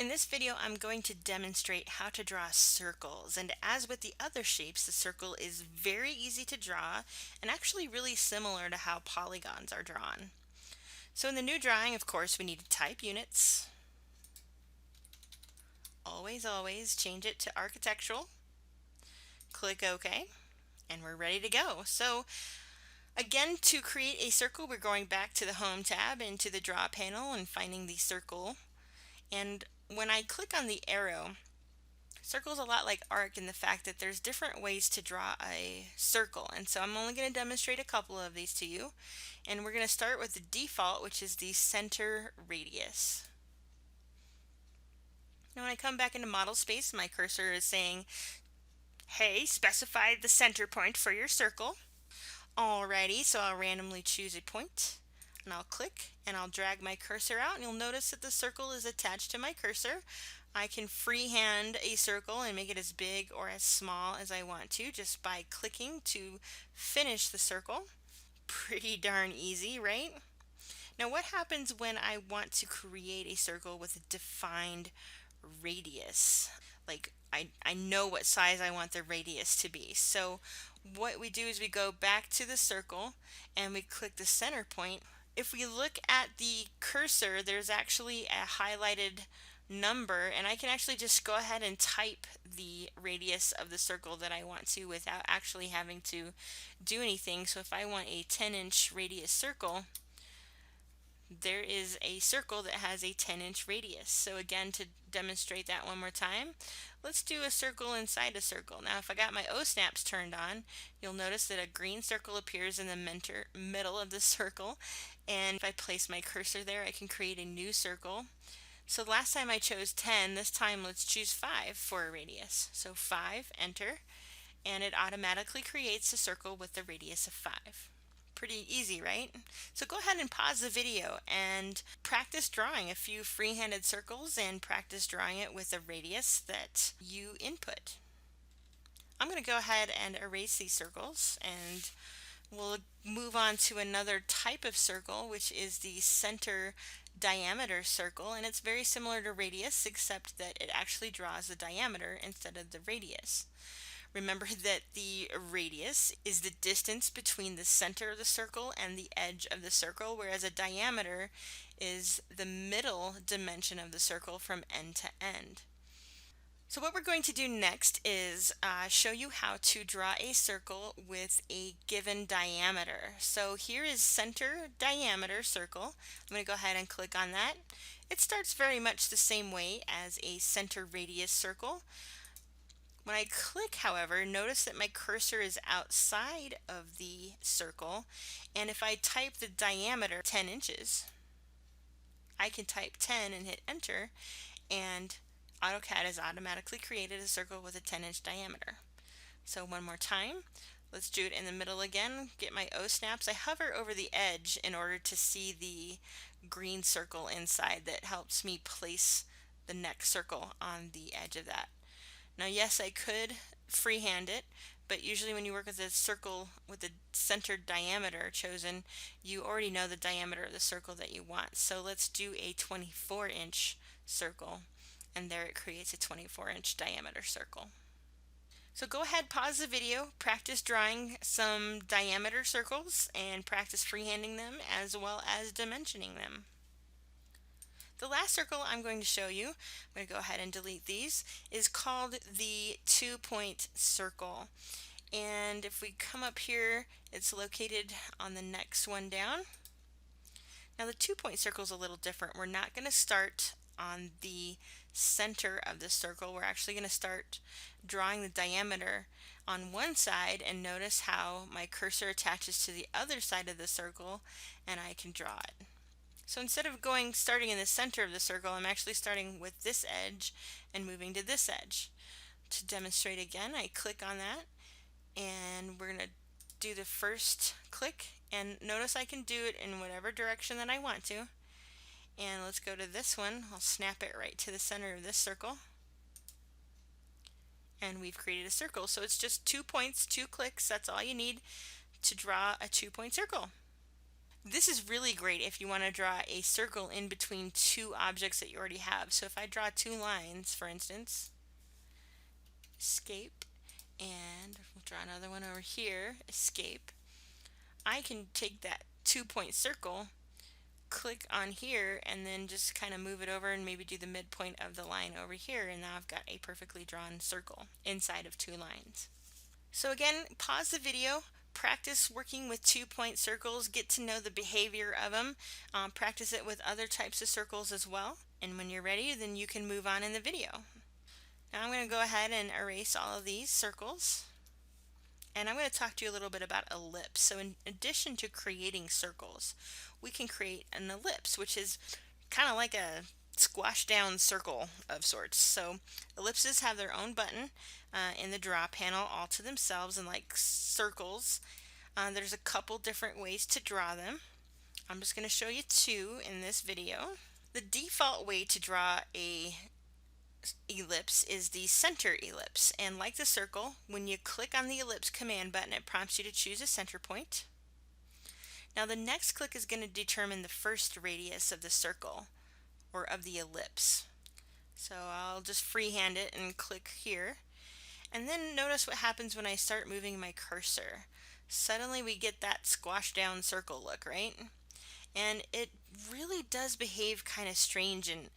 In this video, I'm going to demonstrate how to draw circles, and as with the other shapes, the circle is very easy to draw and actually really similar to how polygons are drawn. So in the new drawing, of course, we need to type units. Always change it to architectural. Click OK, and we're ready to go. So again, to create a circle, we're going back to the Home tab into the Draw panel and finding the circle. And when I click on the arrow, circle's a lot like arc in the fact that there's different ways to draw a circle, and so I'm only going to demonstrate a couple of these to you, and we're going to start with the default, which is the center radius. Now when I come back into model space, my cursor is saying, hey, specify the center point for your circle. Alrighty, so I'll randomly choose a point and I'll click and I'll drag my cursor out, and you'll notice that the circle is attached to my cursor. I can freehand a circle and make it as big or as small as I want to just by clicking to finish the circle. Pretty darn easy, right? Now what happens when I want to create a circle with a defined radius? Like I know what size I want the radius to be. So what we do is we go back to the circle and we click the center point. If we look at the cursor, there's actually a highlighted number, and I can actually just go ahead and type the radius of the circle that I want to without actually having to do anything. So if I want a 10-inch radius circle, there is a circle that has a 10-inch radius. So again, to demonstrate that one more time, let's do a circle inside a circle. Now if I got my O snaps turned on, you'll notice that a green circle appears in the middle of the circle, and if I place my cursor there, I can create a new circle. So last time I chose 10, this time let's choose 5 for a radius. So 5, enter, and it automatically creates a circle with a radius of 5. Pretty easy, right? So go ahead and pause the video and practice drawing a few free-handed circles and practice drawing it with a radius that you input. I'm going to go ahead and erase these circles, and we'll move on to another type of circle, which is the center diameter circle, and it's very similar to radius except that it actually draws the diameter instead of the radius. Remember that the radius is the distance between the center of the circle and the edge of the circle, whereas a diameter is the middle dimension of the circle from end to end. So what we're going to do next is show you how to draw a circle with a given diameter. So here is center diameter circle. I'm going to go ahead and click on that. It starts very much the same way as a center radius circle. When I click, however, notice that my cursor is outside of the circle, and if I type the diameter 10 inches, I can type 10 and hit enter, and AutoCAD has automatically created a circle with a 10-inch diameter. So one more time, let's do it in the middle again. Get my O snaps. I hover over the edge in order to see the green circle inside that helps me place the next circle on the edge of that. Now yes, I could freehand it, but usually when you work with a circle with a centered diameter chosen, you already know the diameter of the circle that you want. So let's do a 24-inch circle, and there it creates a 24-inch diameter circle. So go ahead, pause the video, practice drawing some diameter circles, and practice freehanding them as well as dimensioning them. The last circle I'm going to show you, I'm going to go ahead and delete these, is called the 2-point circle. And if we come up here, it's located on the next one down. Now the 2-point circle is a little different. We're not going to start on the center of the circle. We're actually going to start drawing the diameter on one side, and notice how my cursor attaches to the other side of the circle and I can draw it. So instead of starting in the center of the circle, I'm actually starting with this edge and moving to this edge. To demonstrate again, I click on that, and we're going to do the first click, and notice I can do it in whatever direction that I want to. And let's go to this one. I'll snap it right to the center of this circle, and we've created a circle. So it's just 2 points, 2 clicks. That's all you need to draw a 2-point circle. This is really great if you want to draw a circle in between two objects that you already have. So if I draw two lines, for instance, escape, and we'll draw another one over here, escape, I can take that 2-point circle, click on here, and then just kind of move it over and maybe do the midpoint of the line over here, and now I've got a perfectly drawn circle inside of two lines. So again, pause the video, practice working with 2-point circles, get to know the behavior of them, practice it with other types of circles as well, and when you're ready, then you can move on in the video. Now I'm going to go ahead and erase all of these circles, and I'm going to talk to you a little bit about ellipse. So in addition to creating circles, we can create an ellipse, which is kind of like a squash down circle of sorts. So ellipses have their own button in the draw panel all to themselves, and like circles, there's a couple different ways to draw them. I'm just going to show you two in this video. The default way to draw a ellipse is the center ellipse, and like the circle, when you click on the ellipse command button, it prompts you to choose a center point. Now the next click is going to determine the first radius of the circle or of the ellipse. So I'll just freehand it and click here, and then notice what happens when I start moving my cursor. Suddenly we get that squash down circle look, right? And it really does behave kind of strange, and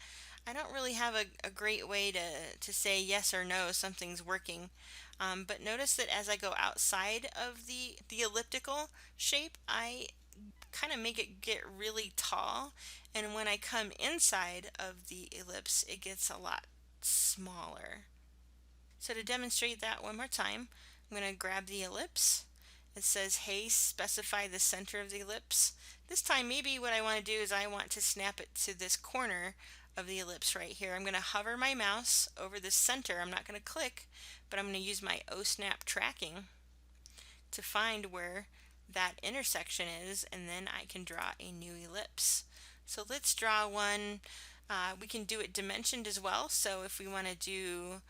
I don't really have a great way to say yes or no something's working. But notice that as I go outside of the elliptical shape, I kind of make it get really tall, and when I come inside of the ellipse, it gets a lot smaller. So to demonstrate that one more time, I'm going to grab the ellipse. It says, hey, specify the center of the ellipse. This time maybe what I want to do is I want to snap it to this corner of the ellipse right here. I'm going to hover my mouse over the center. I'm not going to click, but I'm going to use my O-snap tracking to find where that intersection is, and then I can draw a new ellipse. So let's draw one. We can do it dimensioned as well. So if we want to do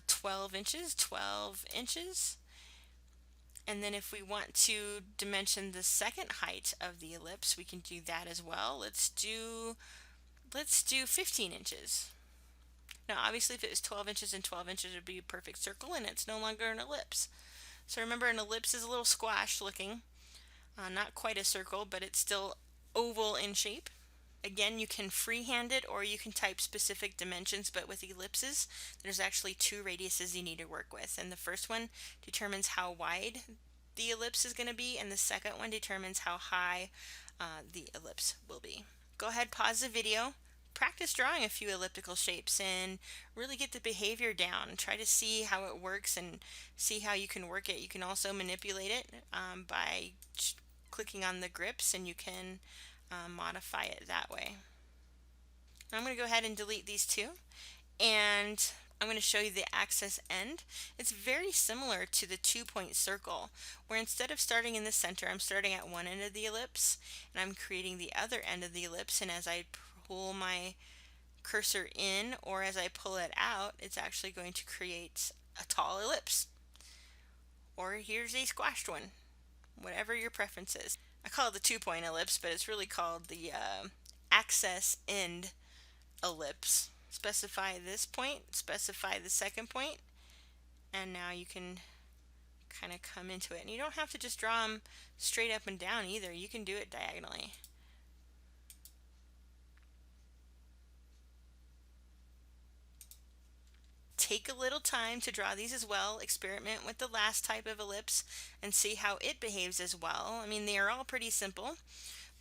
12 inches, 12 inches. And then if we want to dimension the second height of the ellipse, we can do that as well. Let's do 15 inches. Now obviously if it was 12 inches and 12 inches, it would be a perfect circle, and it's no longer an ellipse. So remember, an ellipse is a little squash looking, not quite a circle, but it's still oval in shape. Again, you can freehand it or you can type specific dimensions, but with ellipses, there's actually two radiuses you need to work with. And the first one determines how wide the ellipse is going to be, and the second one determines how high the ellipse will be. Go ahead, pause the video, practice drawing a few elliptical shapes, and really get the behavior down. Try to see how it works and see how you can work it. You can also manipulate it by clicking on the grips, and you can modify it that way. I'm going to go ahead and delete these two, and I'm going to show you the axis end. It's very similar to the 2-point circle, where instead of starting in the center, I'm starting at one end of the ellipse and I'm creating the other end of the ellipse, and as I pull my cursor in or as I pull it out, it's actually going to create a tall ellipse. Or here's a squashed one, whatever your preference is. I call it the 2-point ellipse, but it's really called the axis end ellipse. Specify this point, specify the second point, and now you can kind of come into it. And you don't have to just draw them straight up and down either. You can do it diagonally. Take a little time to draw these as well. Experiment with the last type of ellipse and see how it behaves as well. I mean, they are all pretty simple,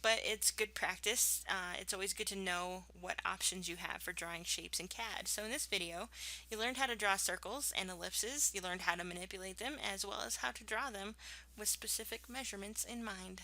but it's good practice. It's always good to know what options you have for drawing shapes in CAD. So in this video, you learned how to draw circles and ellipses. You learned how to manipulate them as well as how to draw them with specific measurements in mind.